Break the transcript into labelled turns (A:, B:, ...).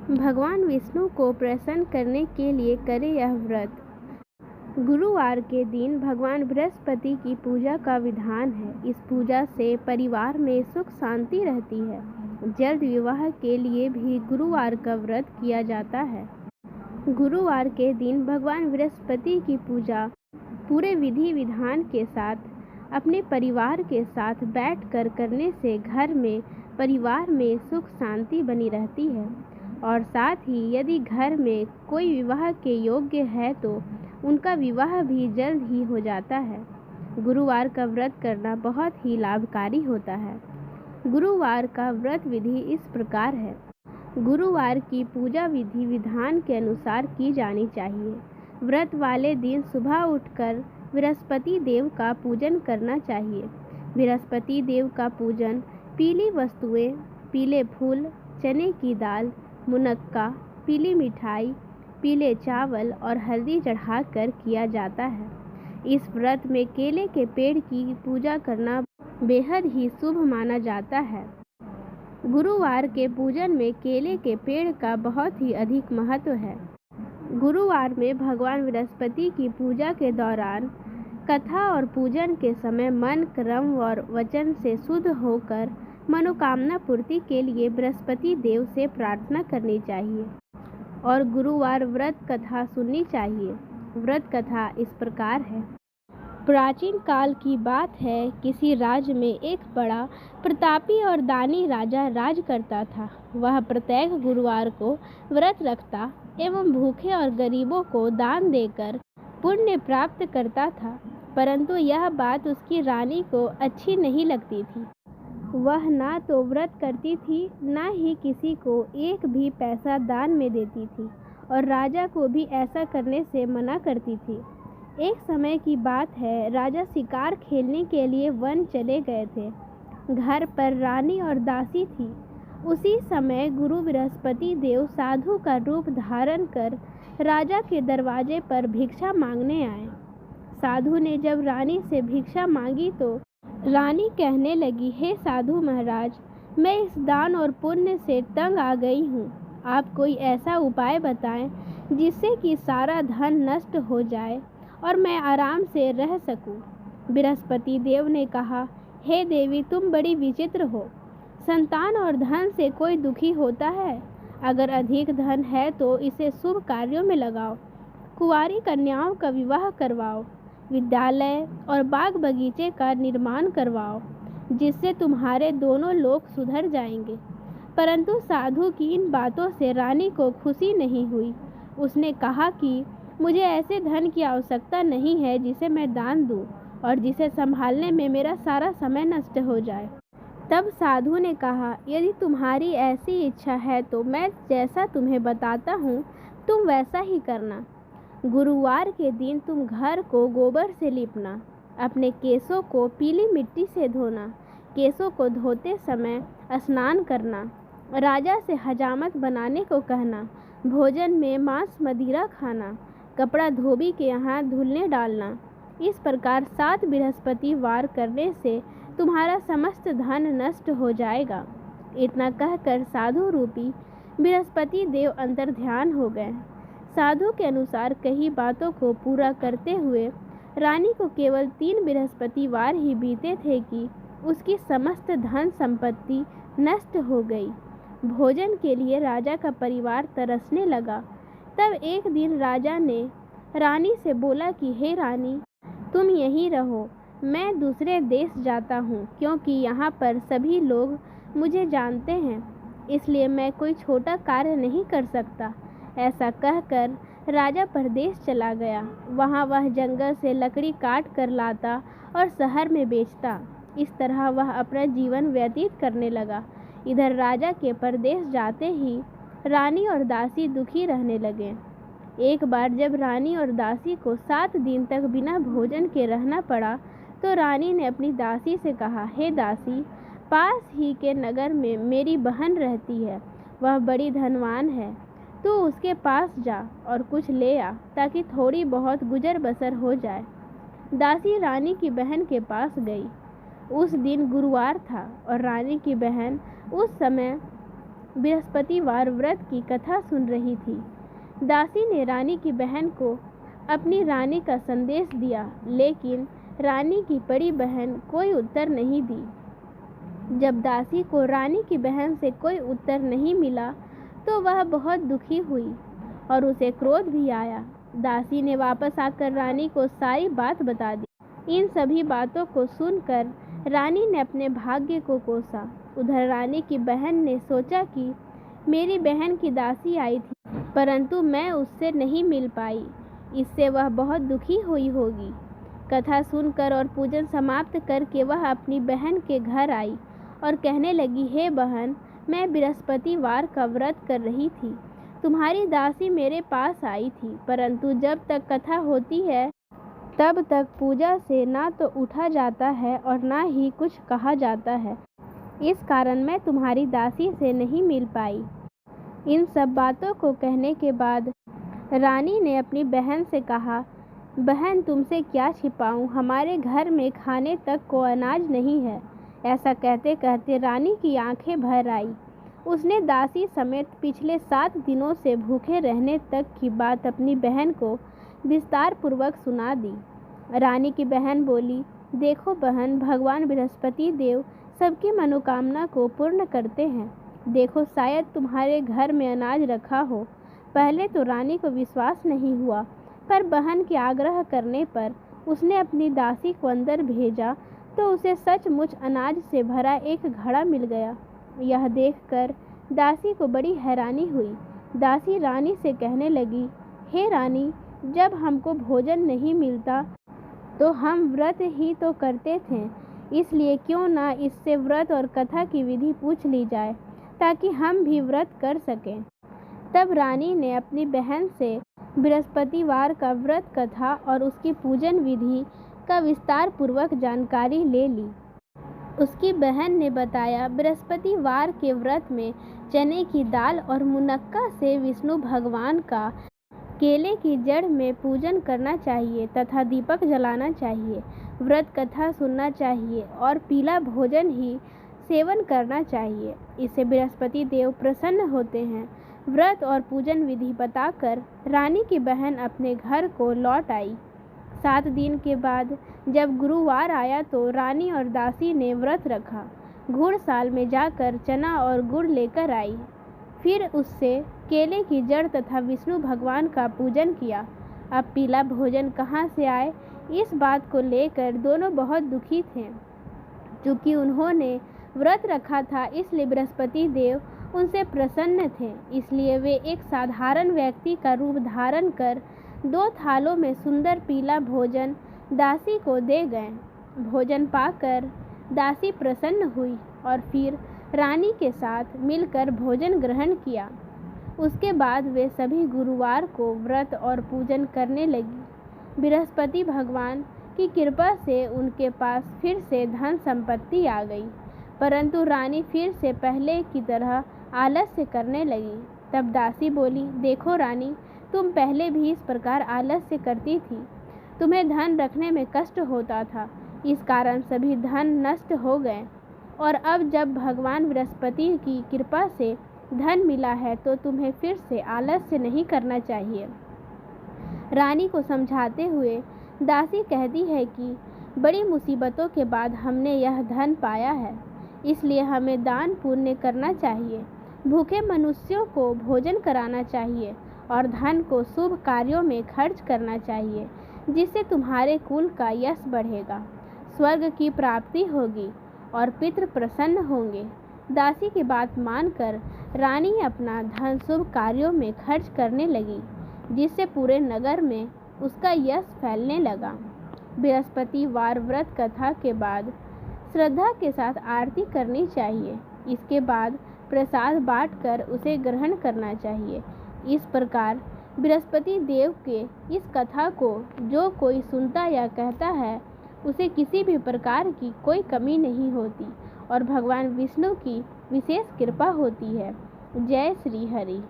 A: भगवान विष्णु को प्रसन्न करने के लिए करें यह व्रत। गुरुवार के दिन भगवान बृहस्पति की पूजा का विधान है। इस पूजा से परिवार में सुख शांति रहती है। जल्द विवाह के लिए भी गुरुवार का व्रत किया जाता है। गुरुवार के दिन भगवान बृहस्पति की पूजा पूरे विधि विधान के साथ अपने परिवार के साथ बैठकर करने से घर में परिवार में सुख शांति बनी रहती है। और साथ ही यदि घर में कोई विवाह के योग्य है तो उनका विवाह भी जल्द ही हो जाता है। गुरुवार का व्रत करना बहुत ही लाभकारी होता है। गुरुवार का व्रत विधि इस प्रकार है। गुरुवार की पूजा विधि विधान के अनुसार की जानी चाहिए। व्रत वाले दिन सुबह उठकर बृहस्पति देव का पूजन करना चाहिए। बृहस्पति देव का पूजन पीली वस्तुएं, पीले फूल, चने की दाल, मुनक्का, पीली मिठाई, पीले चावल और हल्दी चढ़ाकर किया जाता है। इस व्रत में केले के पेड़ की पूजा करना बेहद ही शुभ माना जाता है। गुरुवार के पूजन में केले के पेड़ का बहुत ही अधिक महत्व है। गुरुवार में भगवान बृहस्पति की पूजा के दौरान कथा और पूजन के समय मन, कर्म और वचन से शुद्ध होकर मनोकामना पूर्ति के लिए बृहस्पति देव से प्रार्थना करनी चाहिए और गुरुवार व्रत कथा सुननी चाहिए। व्रत कथा इस प्रकार है। प्राचीन काल की बात है, किसी राज्य में एक बड़ा प्रतापी और दानी राजा राज करता था। वह प्रत्येक गुरुवार को व्रत रखता एवं भूखे और गरीबों को दान देकर पुण्य प्राप्त करता था। परंतु यह बात उसकी रानी को अच्छी नहीं लगती थी। वह ना तो व्रत करती थी, ना ही किसी को एक भी पैसा दान में देती थी और राजा को भी ऐसा करने से मना करती थी। एक समय की बात है, राजा शिकार खेलने के लिए वन चले गए थे। घर पर रानी और दासी थी। उसी समय गुरु बृहस्पति देव साधु का रूप धारण कर राजा के दरवाजे पर भिक्षा मांगने आए। साधु ने जब रानी से भिक्षा मांगी तो रानी कहने लगी, हे साधु महाराज, मैं इस दान और पुण्य से तंग आ गई हूँ। आप कोई ऐसा उपाय बताएं जिससे कि सारा धन नष्ट हो जाए और मैं आराम से रह सकूं। बृहस्पति देव ने कहा, हे देवी, तुम बड़ी विचित्र हो। संतान और धन से कोई दुखी होता है? अगर अधिक धन है तो इसे शुभ कार्यों में लगाओ। कुंवारी कन्याओं का विवाह करवाओ। विद्यालय और बाग बगीचे का निर्माण करवाओ, जिससे तुम्हारे दोनों लोग सुधर जाएंगे। परंतु साधु की इन बातों से रानी को खुशी नहीं हुई। उसने कहा कि मुझे ऐसे धन की आवश्यकता नहीं है जिसे मैं दान दूं और जिसे संभालने में मेरा सारा समय नष्ट हो जाए। तब साधु ने कहा, यदि तुम्हारी ऐसी इच्छा है तो मैं जैसा तुम्हें बताता हूँ तुम वैसा ही करना। गुरुवार के दिन तुम घर को गोबर से लीपना, अपने केसों को पीली मिट्टी से धोना, केसों को धोते समय स्नान करना, राजा से हजामत बनाने को कहना, भोजन में मांस मदिरा खाना, कपड़ा धोबी के यहाँ धुलने डालना। इस प्रकार 7 बृहस्पतिवार करने से तुम्हारा समस्त धन नष्ट हो जाएगा। इतना कहकर साधु रूपी बृहस्पति देव अंतर्ध्यान हो गए। साधु के अनुसार कही बातों को पूरा करते हुए रानी को केवल 3 बृहस्पतिवार ही बीते थे कि उसकी समस्त धन संपत्ति नष्ट हो गई। भोजन के लिए राजा का परिवार तरसने लगा। तब एक दिन राजा ने रानी से बोला कि हे रानी, तुम यहीं रहो, मैं दूसरे देश जाता हूँ, क्योंकि यहाँ पर सभी लोग मुझे जानते हैं, इसलिए मैं कोई छोटा कार्य नहीं कर सकता। ऐसा कहकर राजा परदेश चला गया। वहाँ वह जंगल से लकड़ी काट कर लाता और शहर में बेचता। इस तरह वह अपना जीवन व्यतीत करने लगा। इधर राजा के परदेश जाते ही रानी और दासी दुखी रहने लगे। एक बार जब रानी और दासी को 7 दिन तक बिना भोजन के रहना पड़ा तो रानी ने अपनी दासी से कहा, हे दासी, पास ही के नगर में मेरी बहन रहती है, वह बड़ी धनवान है, तू उसके पास जा और कुछ ले आ ताकि थोड़ी बहुत गुजर बसर हो जाए। दासी रानी की बहन के पास गई। उस दिन गुरुवार था और रानी की बहन उस समय बृहस्पतिवार व्रत की कथा सुन रही थी। दासी ने रानी की बहन को अपनी रानी का संदेश दिया, लेकिन रानी की बड़ी बहन कोई उत्तर नहीं दी। जब दासी को रानी की बहन से कोई उत्तर नहीं मिला तो वह बहुत दुखी हुई और उसे क्रोध भी आया। दासी ने वापस आकर रानी को सारी बात बता दी। इन सभी बातों को सुनकर रानी ने अपने भाग्य को कोसा। उधर रानी की बहन ने सोचा कि मेरी बहन की दासी आई थी, परंतु मैं उससे नहीं मिल पाई, इससे वह बहुत दुखी हुई होगी। कथा सुनकर और पूजन समाप्त करके वह अपनी बहन के घर आई और कहने लगी, हे बहन, मैं बृहस्पतिवार का व्रत कर रही थी। तुम्हारी दासी मेरे पास आई थी, परंतु जब तक कथा होती है तब तक पूजा से ना तो उठा जाता है और ना ही कुछ कहा जाता है। इस कारण मैं तुम्हारी दासी से नहीं मिल पाई। इन सब बातों को कहने के बाद रानी ने अपनी बहन से कहा, बहन, तुमसे क्या छिपाऊं, हमारे घर में खाने तक को अनाज नहीं है। ऐसा कहते कहते रानी की आंखें भर आई। उसने दासी समेत पिछले 7 दिनों से भूखे रहने तक की बात अपनी बहन को विस्तार पूर्वक सुना दी। रानी की बहन बोली, देखो बहन, भगवान बृहस्पति देव सबकी मनोकामना को पूर्ण करते हैं। देखो, शायद तुम्हारे घर में अनाज रखा हो। पहले तो रानी को विश्वास नहीं हुआ, पर बहन के आग्रह करने पर उसने अपनी दासी को अंदर भेजा तो उसे सचमुच अनाज से भरा एक घड़ा मिल गया। यह देखकर दासी को बड़ी हैरानी हुई। दासी रानी से कहने लगी, हे रानी, जब हमको भोजन नहीं मिलता तो हम व्रत ही तो करते थे, इसलिए क्यों ना इससे व्रत और कथा की विधि पूछ ली जाए ताकि हम भी व्रत कर सकें। तब रानी ने अपनी बहन से बृहस्पतिवार का व्रत कथा और उसकी पूजन विधि का विस्तार पूर्वक जानकारी ले ली। उसकी बहन ने बताया, बृहस्पतिवार के व्रत में चने की दाल और मुनक्का से विष्णु भगवान का केले की जड़ में पूजन करना चाहिए तथा दीपक जलाना चाहिए। व्रत कथा सुनना चाहिए और पीला भोजन ही सेवन करना चाहिए। इससे बृहस्पति देव प्रसन्न होते हैं। व्रत और पूजन विधि बताकर रानी की बहन अपने घर को लौट आई। 7 दिन के बाद जब गुरुवार आया तो रानी और दासी ने व्रत रखा। घुड़साल में जाकर चना और गुड़ लेकर आई। फिर उससे केले की जड़ तथा विष्णु भगवान का पूजन किया। अब पीला भोजन कहाँ से आए, इस बात को लेकर दोनों बहुत दुखी थे। चूँकि उन्होंने व्रत रखा था, इसलिए बृहस्पति देव उनसे प्रसन्न थे। इसलिए वे एक साधारण व्यक्ति का रूप धारण कर 2 थालों में सुंदर पीला भोजन दासी को दे गए। भोजन पाकर दासी प्रसन्न हुई और फिर रानी के साथ मिलकर भोजन ग्रहण किया। उसके बाद वे सभी गुरुवार को व्रत और पूजन करने लगी। बृहस्पति भगवान की कृपा से उनके पास फिर से धन संपत्ति आ गई, परंतु रानी फिर से पहले की तरह आलस्य करने लगी। तब दासी बोली, देखो रानी, तुम पहले भी इस प्रकार आलस्य करती थी। तुम्हें धन रखने में कष्ट होता था, इस कारण सभी धन नष्ट हो गए, और अब जब भगवान बृहस्पति की कृपा से धन मिला है तो तुम्हें फिर से आलस्य नहीं करना चाहिए। रानी को समझाते हुए दासी कहती है कि बड़ी मुसीबतों के बाद हमने यह धन पाया है, इसलिए हमें दान पुण्य करना चाहिए, भूखे मनुष्यों को भोजन कराना चाहिए और धन को शुभ कार्यों में खर्च करना चाहिए, जिससे तुम्हारे कुल का यश बढ़ेगा, स्वर्ग की प्राप्ति होगी और पितृ प्रसन्न होंगे। दासी की बात मानकर रानी अपना धन शुभ कार्यों में खर्च करने लगी, जिससे पूरे नगर में उसका यश फैलने लगा। बृहस्पतिवार व्रत कथा के बाद श्रद्धा के साथ आरती करनी चाहिए। इसके बाद प्रसाद बांटकर उसे ग्रहण करना चाहिए। इस प्रकार बृहस्पति देव के इस कथा को जो कोई सुनता या कहता है, उसे किसी भी प्रकार की कोई कमी नहीं होती और भगवान विष्णु की विशेष कृपा होती है। जय श्री हरि।